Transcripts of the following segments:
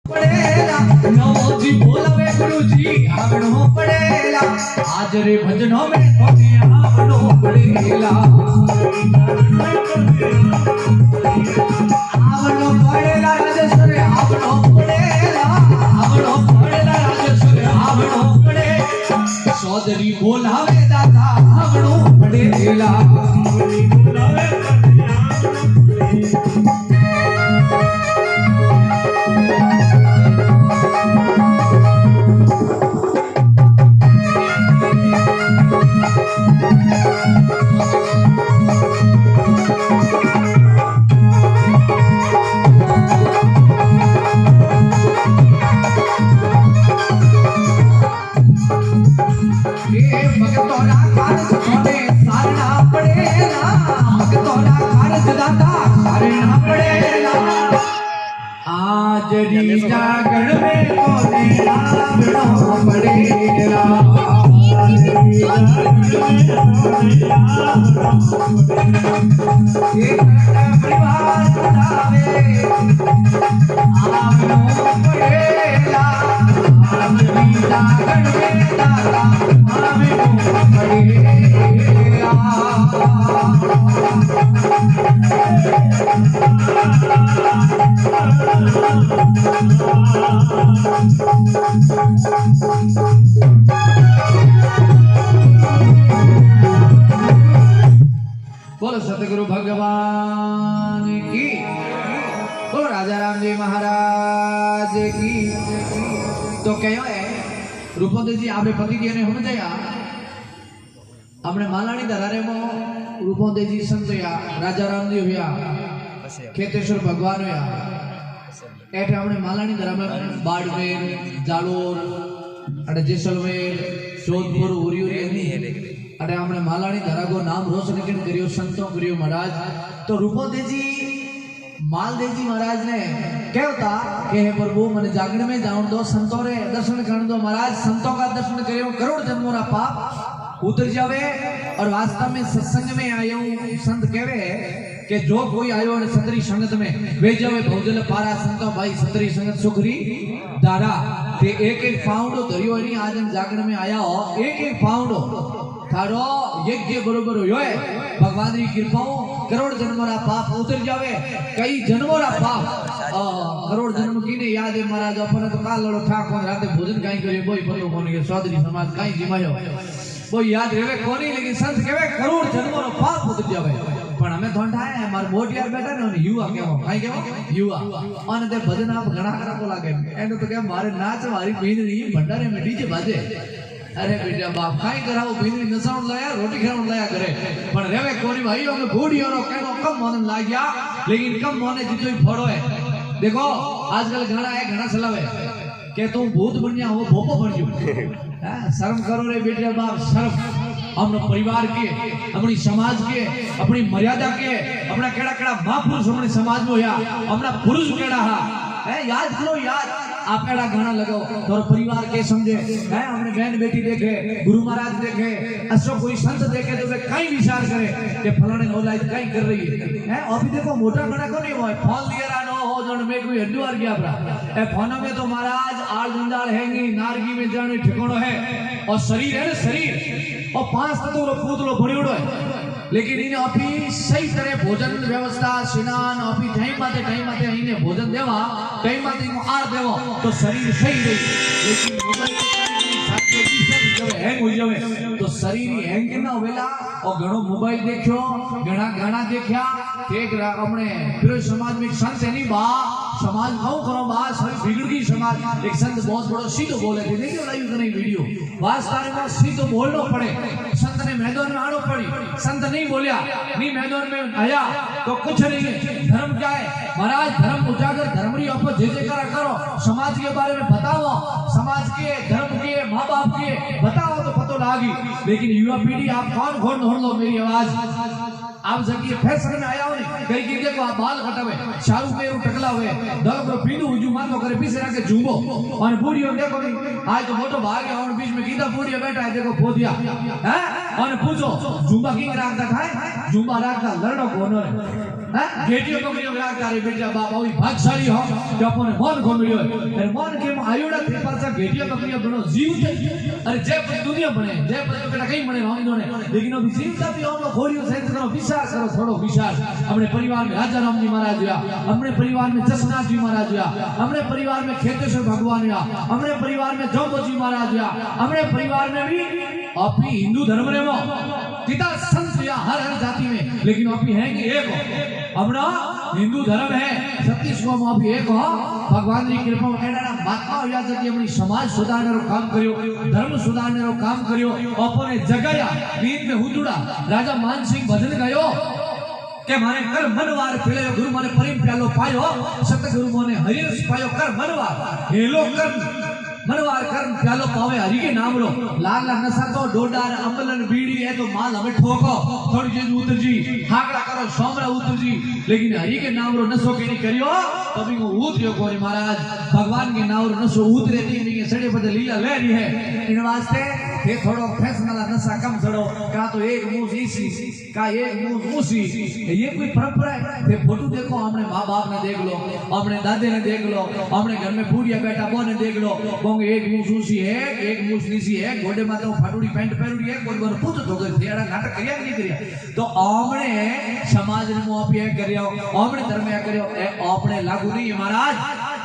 पड़ेला नवो जी बोलवे गुरुजी आवणो पड़ेला आज रे भजनों में थोड़ी आवणो पड़ेला आवणो पड़ेला राजेश्वर आवणो पड़ेला राजेश्वर आवणो पड़े चौधरी बोलावे दादा आवणो पड़ेला आजरी जागरण में कोने आवणो पड़ेला परिवार बुलावे आवणो पड़ेला आजरी जागरण में दादा आवणो पड़ेला बोलो सतगुरु भगवान की, बोलो राजा राम जी महाराज की। तो कहो है रूपोदय जी आपे पति जी ने हम जया हमने मालानी दरारे में रूपोदय जी संतया राजा राम जी हुआ खेतेश्वर भगवान हुआ एठे हमने मालानी दरा में बाड़मेर जालोर अटे जैसलमेर जोधपुर उरी अरे हमने मालानी धरा को नाम रोशन करियो संतों करियो महाराज। तो रूपोदय जी मालदेव जी महाराज ने कहता कि हे प्रभु मैंने जागरण में जाऊं दो संतों रे दर्शन करने दो महाराज। संतों का दर्शन करियो करोड़ जन्मों रा पाप उतर जावे और वास्तव में सत्संग में आयो संत कहवे कि जो कोई आयो ने सतरी संगत में वे जावे भौजल पारा संतो भाई सतरी संगत सुखरी दारा ते एक एक पाउंड धरियो एनी आज जागरण में आया हो एक एक पाउंड थारो यज्ञ बरोबर होयो है भगवान की कृपा करोड़ जन्मों रा पाप उतर जावे कई जन्मों रा पाप करोड़ जन्म की ने याद है महाराज अपन तो काल लड़ो ठाकुर राते भोजन काई करे कोई पतो कोनी के चौधरी समाज काई जिमायो वो याद रेवे कोनी लेकिन संत कहवे करोड़ जन्मों रा पाप उतर जावे पण हमें धोंडा है हमार मोटियार बेटा ने युवा केवो काई केवो युवा અને તે ભજન આપ ઘણા ખરા કો લાગે એનો તો કે મારે નાચ મારી ભીંડરી ભંડારે में डीजे बाजे अरे बेटा बाप काई कराओ भींडरी नसाउन लाया रोटी खाउन लाया करे पण रेवे कोनी भाईओ में बूढ़ियो रो केनो कम मन लाग्या लेकिन कम मने जितो ही फड़ो है। देखो आजकल घણા चलावे के तू भूत बनिया हो भोपो बन जो शर्म करो रे बेटा बाप शर्म अपने परिवार के अपनी समाज के अपनी मर्यादा के अपना केड़ा केड़ा महापुरुष अपने समाज में होया अपना पुरुष केड़ा है याद करो याद आपड़ा गाना लगाओ और परिवार के समझे है हमने बहन बेटी देखे गुरु महाराज देखे असो कोई संत देखे तो वे कई विचार करे कि फलाने औलाद कई कर रही है अभी देखो मोटा गाना को नहीं होय फोन लिया नो हो जण में कोई हड्डुआर गया बरा ए फोन में तो महाराज आल जंजाल हैंगी नारगी में जाने ठिकानो है और शरीर है ना शरीर और 5 तत्वों रो पूतलो भरियोड़ो है लेकिन इने अभी सही तरह भोजन व्यवस्था स्नान अभी टाइम माते इने भोजन देवा टाइम माते आर देवो तो शरीर सही रही लेकिन मोबाइल हैंग हो जावे तो शरीर हैंग ना होवेला और घणो मोबाइल देखो घणा गाना देखया एक अपने पूरे समाज में संत नहीं बा समाज खाओ करो बा सही बिगड़ गई समाज एक संत बहुत बड़ो सीधो बोले थे नहीं लाइव करी वीडियो वास्तव में सीधो बोलना पड़े संत ने मैदान में आना पड़ी संत नहीं बोलिया नहीं मैदान में आया तो कुछ नहीं धर्म क्या है महाराज धर्म उजागर धर्म री आप जे करो समाज के बारे में बताओ समाज के धर्म के माँ बाप के बताओ तो पतो लागी लेकिन युवा पीढ़ी आप कौन ढूंढ लो मेरी आवाज आप जगह फैशन में आया हो नहीं कई की देखो आप बाल कटावे शाहरुख पे टकला हुए दल को पीनू हुजू मानो करे पीछे रखे झूमो और बूढ़ियो देखो नहीं आज तो मोटो भाग गया और बीच में गीता बूढ़िया बैठा है देखो पोदिया हैं और पूछो झूमा की राखता है झूमा राखता लड़ो कोनो रे गेटियो बकरियो राग तारे बेटा बाबा वही भागशाली हो जो अपने मन को मिलियो अरे मन के आयोड़ा थे पासा गेटियो बकरियो बनो जीवते अरे जय पर दुनिया बने जय पर तो कहीं बने हम दोने लेकिन अभी जीवता भी हम लोग खोलियो सेंस करो विचार करो थोड़ो विचार अपने परिवार में राजा राम जी महाराज या अपने परिवार में जसनाथ जी महाराज या अपने परिवार में खेतेश्वर भगवान या अपने परिवार में जम्बो जी महाराज या अपने परिवार में भी अपनी हिंदू धर्म रे वो कितना संत या हर हर जाति में लेकिन अपनी है कि एक हो अपना हिंदू धर्म है 36 को अभी एक हो भगवान की कृपा केड़ा महात्मा हो जाते कि अपनी समाज सुधारने रो काम करियो धर्म सुधारने रो काम करियो अपने जगया नींद में हुदुड़ा राजा मानसिंह भजन गायो के माने कर मनवार पिले गुरु माने प्रेम प्यालो पायो सतगुरु माने हरियस पायो कर मनवार हेलो कर मनवार कर प्यालो पावे हरि के नाम रो लाल ला नशा तो डोडार अमलन बीड़ी है तो माल हमें ठोको थोड़ी जी उतर जी हाकड़ा करो सोमरा उतर जी लेकिन हरि के नाम रो नशो के नहीं करियो तभी को उतरियो कोरी महाराज भगवान के नाम रो नशो उतरे नहीं है सड़े पर लीला ले रही है इन वास्ते ये थोड़ो फैसला नशा कम चढ़ो का तो एक मुंह इसी का एक मुंह उसी ये कोई परंपरा है ये फोटो देखो हमने माँ बाप ने देख लो हमने दादे ने देख लो हमने घर में बूढ़िया बेटा बो ने देख लो बोंगे एक मुंह सूसी है एक मुंह नीसी है गोडे माता फाटूड़ी पैंट पहनूड़ी है कोई बोले पूछो तो तेरा नाटक करिया नहीं करिया तो हमने समाज ने मुंह पे करियो हमने धर्म में करियो आपने लागू नहीं है महाराज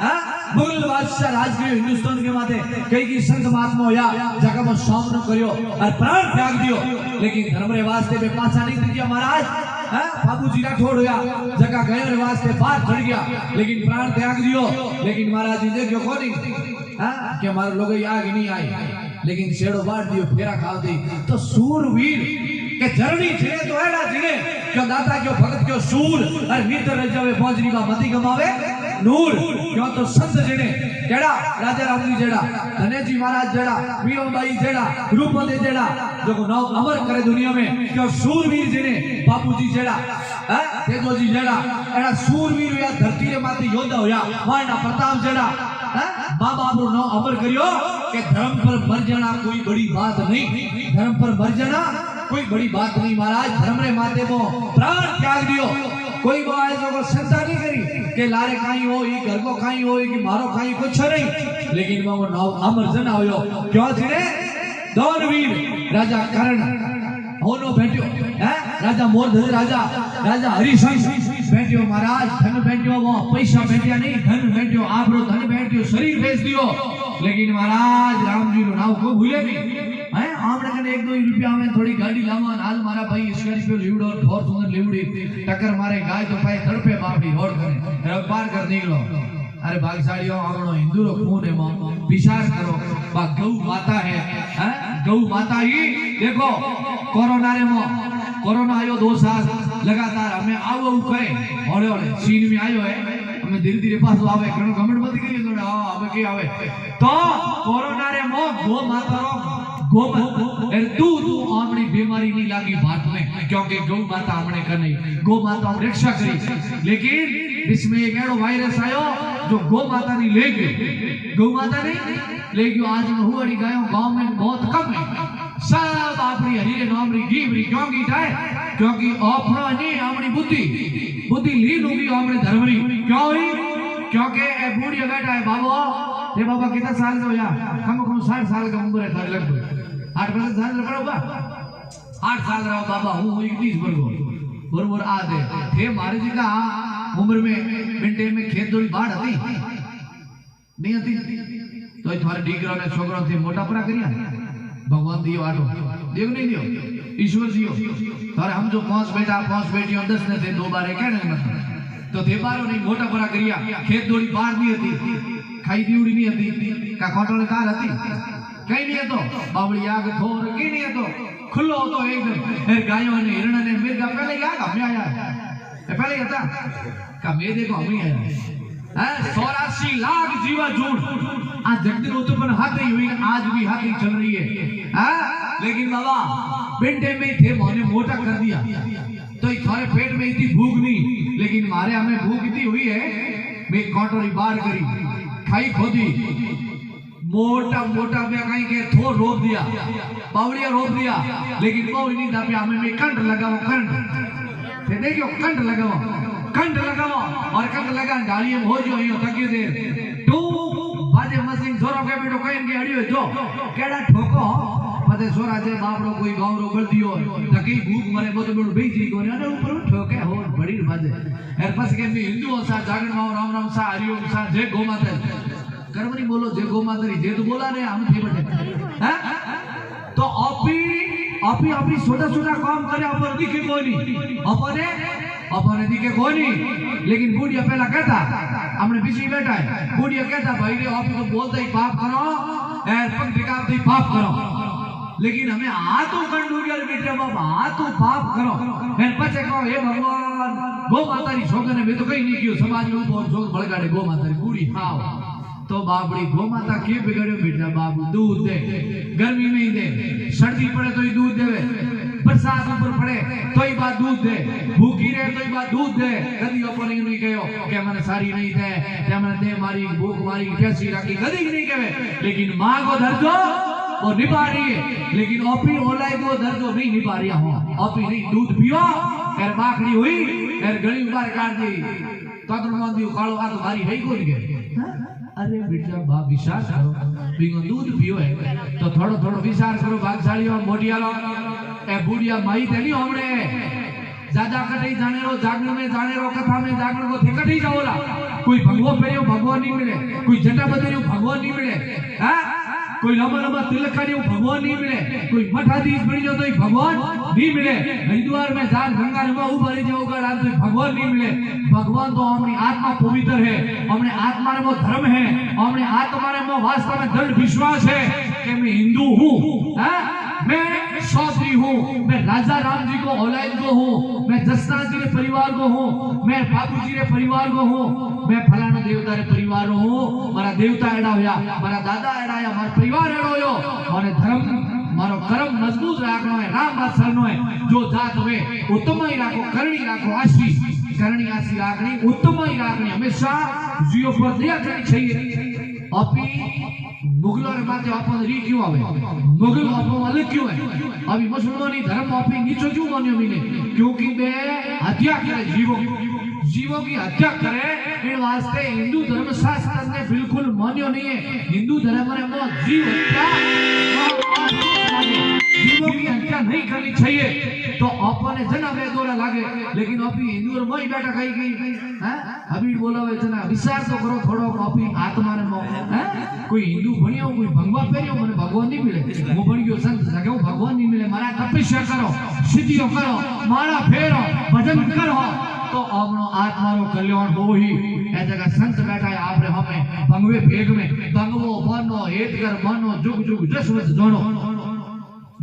हां मुगल बादशाह राज के हिंदुस्तान के माथे कई की संत महात्मा होया जगह में सामना करियो और प्राण त्याग दियो लेकिन धर्म रे वास्ते में पाछा नहीं दिया महाराज बाबूजी राठौड़ होया जगह गए रे वास्ते बाहर चढ़ गया लेकिन प्राण त्याग दियो लेकिन महाराज जी देखो कोनी कि हमारे लोग आगे नहीं आए लेकिन शेड़ो बांट दियो फेरा खाल दी तो सूरवीर के जरनी छे तो एड़ा जिने क्यों दाता क्यों भगत क्यों सूर और मित्र रह जावे पहुंचनी का मती कमावे नूर क्यों तो संत जिने केड़ा राजा राम जी जेड़ा धने जी महाराज जेड़ा मीराबाई जेड़ा रूपमती जेड़ा जो को नाम अमर करे दुनिया में क्यों सूरवीर जिने बापूजी जेड़ा तेजो जी जेड़ा एड़ा सूरवीर या धरती रे माथे योद्धा होया महाराणा प्रताप जेड़ा मां बाप रो नाम अमर करियो कि धर्म पर मर जाना कोई बड़ी बात नहीं धर्म पर मर जाना कोई बड़ी बात नहीं महाराज धर्म रे माथे को प्राण त्याग दियो कोई बात को चिंता नहीं करी के लारे काई हो ई घर को काई हो कि मारो काई कुछ नहीं लेकिन वो नाम अमर जना होयो क्यों जिने दानवीर राजा कर्ण होनो बैठो है राजा मोरध्वज राजा राजा हरिशंस बैठो महाराज धन बैठो वो पैसा बैठिया नहीं धन बैठो आपरो धन बैठो शरीर बेच दियो लेकिन महाराज राम जी रो नाम को भूले नहीं है आपने कने 1-2 रुपया में थोड़ी गाड़ी लावा हाल मारा भाई स्कॉर्पियो लीवड़ो और फॉर्च्यूनर लीवड़ी टक्कर मारे गाय तो पाए तड़पे बापड़ी होड़ करे रबार कर निकलो अरे भाग्यशालियों आपनो हिंदू रो खून है मां विचार करो बा गौ माता है गौ माता ही देखो कोरोना रे मो कोरोना आयो 2 साल लगातार हमें आओ करे होड़े होड़े चीन में आयो है हमें धीरे धीरे पास आवे करो गवर्नमेंट मत करिए तो अब के आवे तो कोरोना रे मो गो माता रो गो तू आमणी बीमारी नहीं लागी बात में क्योंकि गौ माता हमने कर नहीं गौ माता रक्षा करी लेकिन इसमें एक एड़ो वायरस आयो जो गौ माता नहीं ले गई गौ माता नहीं ले गई आज में हुआड़ी गायों गांव में बहुत कम है सब आपरी हरी नाम री गीवरी क्योंकि जाए क्योंकि अपना नहीं हमनी बुद्धि बुद्धि लीन होगी हमने धर्म री क्यों हुई क्योंकि ए बूढ़ी बेटा है बाबा ये बाबा कितना साल का हो या कम 60 साल का उम्र है थारे लगभग 8 साल पड़ोगा 8 साल रहा बाबा हूँ 21 वर्गो बरोबर आ दे थे मारे जी का उम्र में मिनटे में खेत थोड़ी बाढ़ आती नहीं आती तो तुम्हारे डीगरा ने छोकरा थे मोटा पूरा करिया भगवान दियो आटो देव नहीं दियो ईश्वर दियो थारे हम जो 5 बेटियों 10 ने थे 2 बार कहने मतलब तो थे बारो नहीं मोटा पूरा करिया खेत थोड़ी बाढ़ नहीं आती खाई दीवड़ी नहीं आती का खोटोले कार आती कहीं नहीं है तो बावड़ी आग थोर की नहीं है तो खुलो तो एकदम फिर गायों ने हिरण ने मिर्गा पहले आग हमें आया पहले था का मैं देखो हमें आया 84 लाख जीवा जोड़ आज जगदीप उत्पन्न हाथी हुई आज भी हाथी चल रही है लेकिन बाबा बेटे में थे मोने मोटा कर दिया तो तुम्हारे पेट में इतनी भूख नहीं लेकिन मारे हमें भूख इतनी हुई है मैं कटोरी बार करी खाई खोदी मोटा मोटा में कहीं के थोड़ रोप दिया बावड़िया रोप दिया लेकिन वो नहीं था हमें में कंठ लगाओ कंठ देखियो कंठ लगाओ कंठ लगाओ और कंठ लगा डाली में हो जो यो थकी दे तू बाजे मसिंग जोरो के बेटो कहीं के अड़ियो जो केड़ा ठोको पते सोरा जे बापड़ो कोई गांव रो गलतियो तकी भूख मरे बो तो बेटो बेजी को ने ऊपर ठोके हो बड़ी बाजे एर पास के भी हिंदुओं सा जागरण माओ राम राम सा हरिओम सा जय गौ माता कर्मनी बोलो जय गौ माता री जे तो बोला ने हम थे बटे हैं तो अपनी छोटा काम करे अपन दिखे कोनी अपने दिखे कोनी लेकिन बूढ़िया पहला कहता हमने पीछे बैठा है बूढ़िया कहता भाई रे आप तो बोलते ही पाप करो एर पंख दिखाते ही पाप करो लेकिन हमें हाथों कंडू के बेटे बाबा हाथों पाप करो फिर पचे कहो हे भगवान गौ माता री शोक ने मैं तो कहीं नहीं कियो समाज में बहुत शोक भड़काड़े गौ माता री बूढ़ी खाओ तो बाबड़ी गौ माता के बिगड़े बेटा बाबू दूध दे गर्मी में ही दे सर्दी पड़े तो ही दूध देवे बरसात ऊपर पड़े तो ही बात दूध दे भूखी रहे तो ही बात दूध दे कदी अपन नहीं कहो के मैंने सारी नहीं दे ते मैंने दे मारी भूख मारी कैसी रखी कदी नहीं कहे लेकिन मां को दर्जो वो निभा रही है लेकिन ओपी ओलाई को दर्जो नहीं निभा रही हो ओपी नहीं दूध पियो फिर बाकड़ी हुई फिर गली उबार काट दी तो दी कालो आ तो मारी है कोई के अरे बेटा बाप विचार करो बिंगो दूध पियो है तो थोड़ो विचार करो भागशाली और मोटियालो ए बुढ़िया माई तेनी हमने ज्यादा कटई जाने रो जागरण में जाने रो कथा में जागरण को थे कटई जाओला कोई भगवो पेरियो भगवान नहीं मिले कोई जटा बदरियो भगवान नहीं मिले हां कोई लंबा तिलक करियो भगवान नहीं मिले कोई मठाधीश बनी जो तो भगवान नहीं मिले हरिद्वार में जान गंगा में उभरी जो का रात तो भगवान नहीं मिले भगवान तो हमारी आत्मा पवित्र है हमने आत्मा में वो धर्म है हमने आत्मा में वो वास्तव में दृढ़ विश्वास है कि मैं हिंदू हूं मैं क्षत्रिय हूं मैं राजा राम जी को औलाद को हूं मैं जसनाथ जी के परिवार को हूं मैं बापू जी के परिवार को हूं मैं फलाना देवता रे परिवार हूं मारा देवता एड़ा होया मारा दादा एड़ा या मारा परिवार एड़ो होयो मारे धर्म मारो कर्म मजबूत राखनो है राम बात सरनो है जो जात हुए उत्तम ही राखो करणी राखो आशी करणी आशी राखनी उत्तम ही राखनी हमेशा जीव पर दया करनी चाहिए अपनी मुगलों रे बातें अपन री क्यों आवे मुगल अपन अलग क्यों है अभी मुसलमानी धर्म अपनी नीचो क्यों मान्यो मिले क्योंकि बे हत्या करे जीवों की हत्या करे इन वास्ते हिंदू धर्म शास्त्र ने बिल्कुल मान्यो नहीं है हिंदू धर्म में जीव हत्या जीवों की हत्या नहीं करनी चाहिए तो अपने जना वेदोरा लागे लेकिन अभी हिंदू और मई बैठा खाई गई हैं अभी बोला वे जना विचार तो करो थोड़ो अपनी आत्मा ने हैं कोई हिंदू बनियो कोई भगवा पेरियो मने भगवान नहीं मिले वो बन गयो संत जगे भगवान नहीं मिले मारा तपस्या करो सिद्धियों करो मारा फेरो भजन करो तो अपनो आत्मा रो कल्याण हो ही ए जगह संत बैठा है आपरे हमें भंगवे भेग में भंगवो बनो हेतकर मनो जुग जुग जसवत जोनो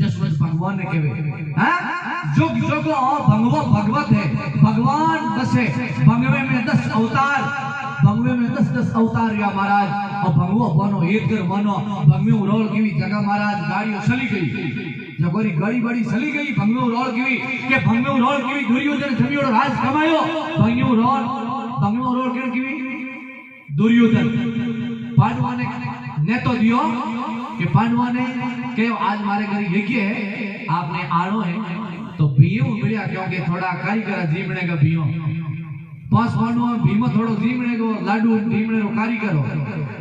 जसवत भगवान ने कहे हैं जुग जुग और भंगवो भगवत है भगवान बसे भंगवे में 10 अवतार भंगवे में 10 अवतार या महाराज और भंगवो बनो हेतकर मनो भंगवे रोल की जगह महाराज गाड़ियों चली गई जगोरी गड़ी बड़ी चली गई भंगवे रोल की के भंगवे रोल की दुर्योधन जमीओ राज कमायो भंगवे रोल की दुर्योधन पांडवा ने तो दियो कि पांडवा ने के आज हमारे घर यज्ञ है आपने आड़ो है तो बियो मिलिया क्योंकि थोड़ा कारीगर जीवने का बियो पांच पांडवा भीमा थोड़ो जीवने को लाडू जीवने को कारीगरो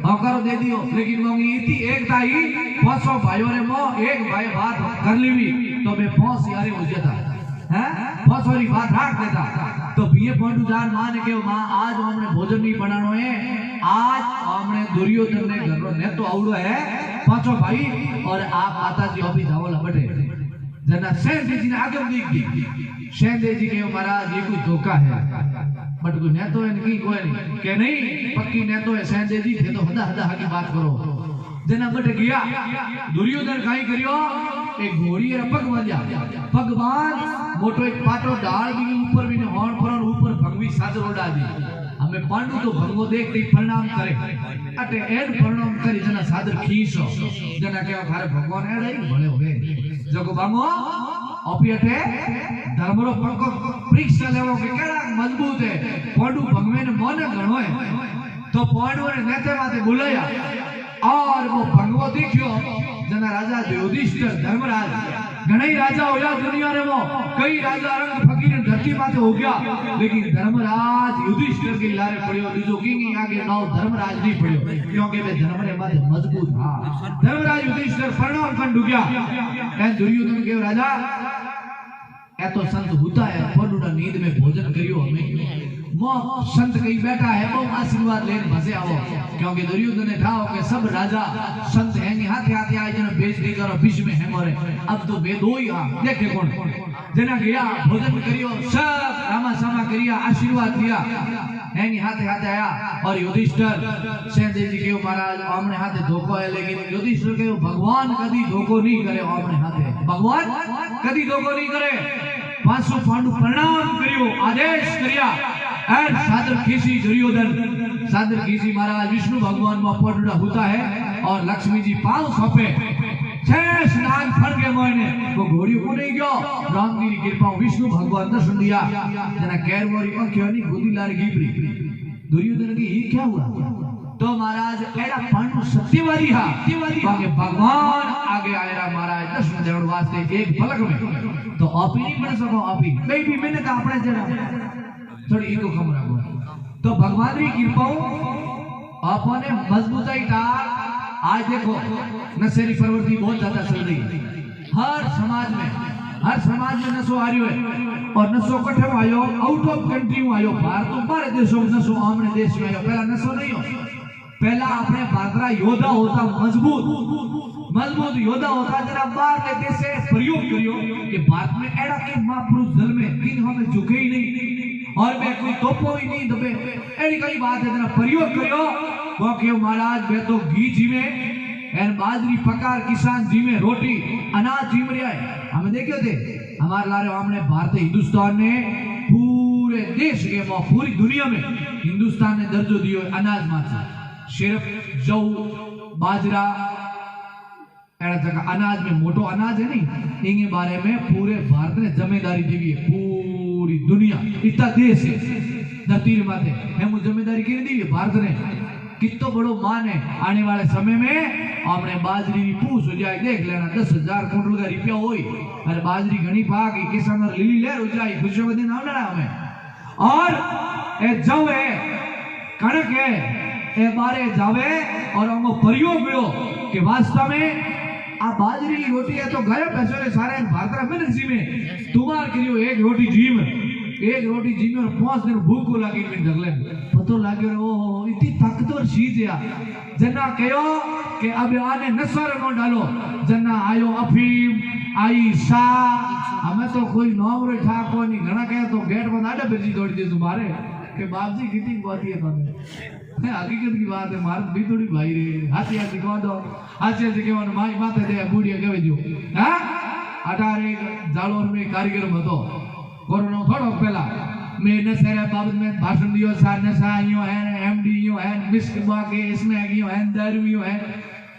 हकारो दे दियो लेकिन मोगी इतनी एकता ही 500 भाइयों ने मो एक भाई बात कर लीवी तो मैं 5 यारे हो जाता हैं 500 री बात रख देता तो बीए पांडु जान मां ने के मां आज हमने भोजन नहीं बनानो है आज हमने दुर्योधन ने घर ने तो आवड़ो है 500 भाई और आप माता जी ऑफिस आवला बटे जना सेंदे जी ने आगे देख दी सेंदे जी के महाराज ये कोई धोखा है बट कोई ने तो इनकी कोई नहीं के नहीं पक्की ने तो सेंदे जी थे तो हदा हदा की बात करो जना बट गया दुर्योधन काई करियो एक घोड़ी रे पग बांध्या भगवान मोटो एक पाटो डाल भी ऊपर भी हॉर्न पर ऊपर भगवी साज रोडा दी हमें पांडु तो भंगो देख के प्रणाम करे अटे एड प्रणाम करी जना सादर खीसो जना के थारे भगवान एडे भले होवे जको बामो अपियटे धर्मरो पंको परीक्षा लेवो के केड़ा मजबूत है पांडु भगवे ने मन गणो है तो पांडु ने नेते माते बुलाया और वो भगवत देखियो जना राजा युधिष्ठिर धर्मराज घणे राजा होया दुनिया रे वो कई राजा रंग फकीर धरती माथे हो गया लेकिन धर्मराज युधिष्ठिर के लारे पड़ियो बीजो किंग आगे नाव धर्मराज नहीं पड़ियो क्योंकि वे धर्म रे माथे मजबूत था धर्मराज युधिष्ठिर फरनान कंडू गया ए दुर्योधन के राजा ए तो संत होता है पडुड़ा नींद में भोजन करियो हमें वो संत कहीं बैठा है वो आशीर्वाद लेने भसे आओ क्योंकि दुर्योधन ने ठाओ के सब राजा संत हैं हाथे हाथे आए जन बेइज्जती करो बीच में है मोरे अब तो बे दो ही आ देखे कौन जना गया भोजन करियो सब रामा सामा करिया आशीर्वाद दिया हैं हाथे हाथे आया और युधिष्ठिर सहदेव जी के महाराज आमने हाथे धोखो है लेकिन युधिष्ठिर के भगवान कभी धोखो नहीं करे आमने हाथे भगवान कभी धोखो नहीं करे 500 पांडु प्रणाम करियो आदेश करिया और सादर खीसी दुर्योधन सादर खीसी महाराज विष्णु भगवान में पड़ना होता है और लक्ष्मी जी पांव सौंपे छह स्नान फर के मोने वो घोड़ी को नहीं गयो राम की कृपा विष्णु भगवान दर्शन दिया जना कैर मोरी और क्यों नहीं गोदी लार गिपरी दुर्योधन की ये क्या हुआ तो महाराज एड़ा पांडु सत्यवादी हा क्योंकि भगवान आगे आएरा महाराज दर्शन देवड़ वास्ते एक पलक में तो आपी नहीं बन सको आपी बेबी मैंने तो अपने जरा थोड़ी इको कम रखो तो भगवान की कृपा आपने मजबूताई डाल आज देखो नशेरी प्रवृत्ति बहुत ज्यादा चल रही है हर समाज में नशो आ रही है और नशो कठे में आयो आउट ऑफ कंट्री में आयो भारत तो बाहर देशों में नशो आमने देश में आयो पहला नशो नहीं हो पहला अपने भारतरा योद्धा होता मजबूत योद्धा होता जरा बाहर के देश से प्रयोग करियो कि भारत में एड़ा के महापुरुष जल में किन हमें झुके ही नहीं और मैं कोई तोपो ही नहीं दबे ऐसी कई बात है जरा प्रयोग करियो वो क्यों महाराज वे तो घी जी में एन बाजरी पकार किसान जी में रोटी अनाज जी में है हमें देखियो थे हमारे लारे हमने भारत हिंदुस्तान ने पूरे देश के पूरी दुनिया में हिंदुस्तान ने दर्जो दियो अनाज माथे सिर्फ जौ बाजरा एड़ा जगह अनाज में मोटो अनाज है नहीं इनके बारे में पूरे भारत ने जिम्मेदारी दी है पूरी दुनिया इतना देश है धरती माथे है मुझे जिम्मेदारी की दी है भारत ने कितना बड़ो मान है आने वाले समय में हमने बाजरी की पूछ हो जाए देख लेना 10,000 कुंटल का रुपया हो अरे बाजरी घनी पाक किसान लीली लहर हो जाए खुशियों के दिन आना हमें और ए जव है कणक है ए बारे जावे और हमको प्रयोग करो कि वास्तव में आ बाजरी की रोटी है तो गए पैसों ने सारे भारत में नसी में तुम्हार करियो एक रोटी जी में और 5 दिन भूख को लगी में ढगले पतो लागे ओ इतनी ताकतवर चीज है जना कहो कि अब आने नसर नो डालो जना आयो अफीम आई सा हमें तो कोई नाम रे ठा को नहीं घना कहे तो गेट बंद आडे बेजी दौड़ी दे तुम्हारे के बाप जी कितनी बात है तने हकीकत की बात है मार भी थोड़ी भाई रे हाथी हाथी को दो हाथी हाथी के मन माई माथे दे बूढ़िया कहे जो हां 18 जालोर में कारीगर मतो कोरोना थोड़ो पहला मैं नशेरे बाबत में भाषण दियो सा नशा यो है एमडी यो है मिस्क बाके इसमें यो है दारू यो है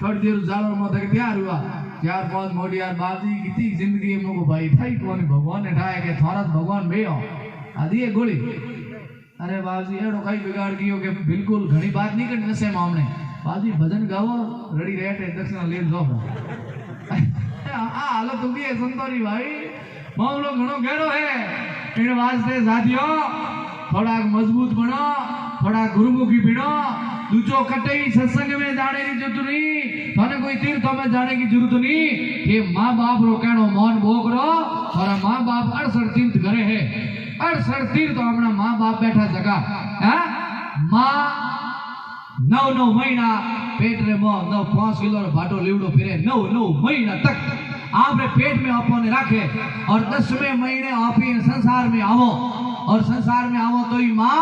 थोड़ी देर जालोर में तक तैयार हुआ 4-5 मोटी यार बाजी कितनी जिंदगी में को भाई ठाई कौन भगवान ने ठाया के थोरत भगवान बेयो आदि ये गोली अरे बाजी एड़ो कई बिगाड़ कियो के बिल्कुल घणी बात नहीं करनी नशे मामले बाजी भजन गाओ रेडी रहते दक्षिणा ले लो आ हालत होगी है संतोरी भाई मामलो घणो गहरो है इन वास्ते साथियों थोड़ा मजबूत बनो थोड़ा गुरुमुखी बिनो दूजो कटई सत्संग में जाने की जरूरत नहीं थाने कोई तीर्थों में जाने की जरूरत नहीं कि माँ बाप रो कहनो मौन भोग रो और माँ बाप 68 तीर्थ करे है 68 तीर्थ अपना माँ बाप बैठा जगह है माँ 9 महीना पेट रे मो 5 किलो भाटो लीवड़ो फिरे 9 महीना तक आपने पेट में आपने रखे और 10वें महीने आप ही संसार में आवो और संसार में आवो तो ही माँ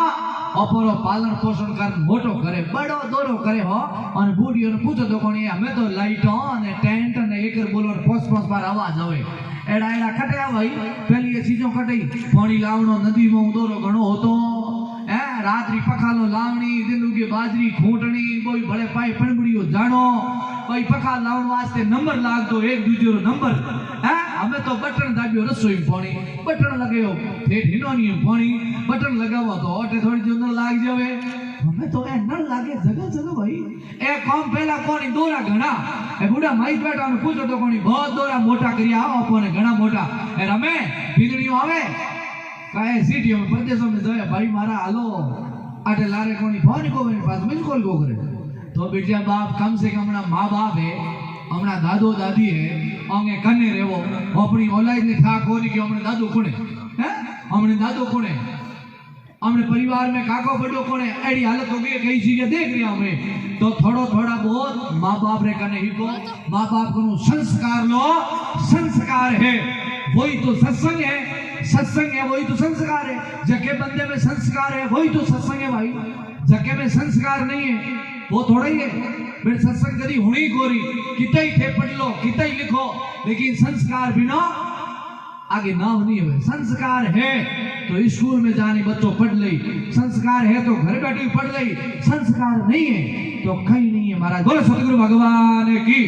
अपरो पालन पोषण कर मोटो करे बड़ो दोरो करे हो और बूढ़ियों ने पूछो तो कोनी हमें तो लाइटों ने टेंट ने एकर बोलो 5 बार आवाज आवे एड़ा कटे भाई पहली ये चीजों कटई पानी लावणो नदी में दोरो घणो होतो है रात्रि पखालो लावणी दिनु की बाजरी खूंटणी कोई बड़े पाई पणबड़ियो जानो कोई पखा लावण वास्ते नंबर लाग दो एक दूसरे नंबर है हमें तो बटन दाबियो रसोई पानी बटन लगायो ठेठ हिनोनी पानी बटन लगावो तो ओटे थोड़ी जो अंदर लाग जावे हमें तो ए न लागे जगह जगह भाई ए कम पहला कोनी दोरा घणा ए बुढ़ा माइक बैठा में पूछो तो कोनी बहुत दोरा मोटा करिया आओ कोने घणा मोटा ए रमे भींगड़ियों आवे काए सिटियों में प्रदेशों में जोया भाई मारा हालो आटे लारे कोनी फोन को मेरे पास मिस कॉल को करे तो बेटिया बाप कम से कम अपना माँ बाप है अपना दादो दादी है अंगे कन्ने रेवो अपनी औलाद ने था कोनी कि हमने दादू कोने हैं हमने दादू कोने हमने परिवार में काको बड़ो कोने एडी हालत हो गई कई चीजें देख रही हमें तो थोड़ा थोड़ा बहुत माँ बाप रे कने ही को माँ बाप को संस्कार लो संस्कार है वही तो सत्संग है वही तो संस्कार है जके बंदे में संस्कार है वही तो सत्संग है भाई जके में संस्कार नहीं है वो थोड़ा ही है फिर सत्संग कभी होनी गोरी कितना ही थे पढ़ लो कितना ही लिखो लेकिन संस्कार बिना आगे ना होनी है संस्कार है तो स्कूल में जाने बच्चों पढ़ ली संस्कार है तो घर बैठे पढ़ ली संस्कार नहीं है तो कहीं नहीं है महाराज बोलो सतगुरु भगवान की